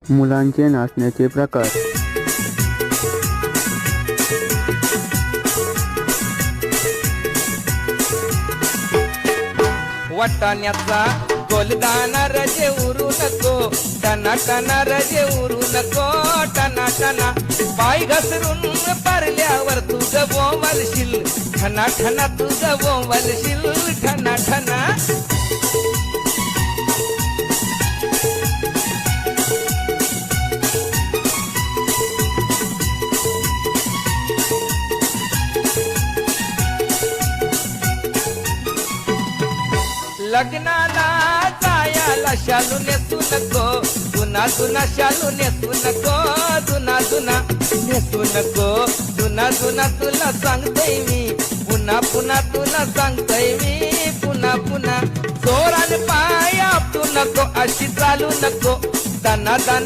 मुलांचे नाचण्याचे प्रकार. वाटाण्याचा गोलदाना रजे उरू नको, टना टना रजे उरू नको, टना टना पाय घसरून पारल्यावर तुझं बोंबलशील, ठना ठना तुझं बोंबलशील, ठना ठना. लग्नाला जायाला शालू नेसू नको, जुना जुना शालू नेसू नको, जुना जुना नेसू नको, जुना जुना तुला सांगतोय मी, पुन्हा पुन्हा तुला सांगतोय मी, पुन्हा पुन्हा. जोराने पाय आपटू नको, अशी चालू नको, दाना दाना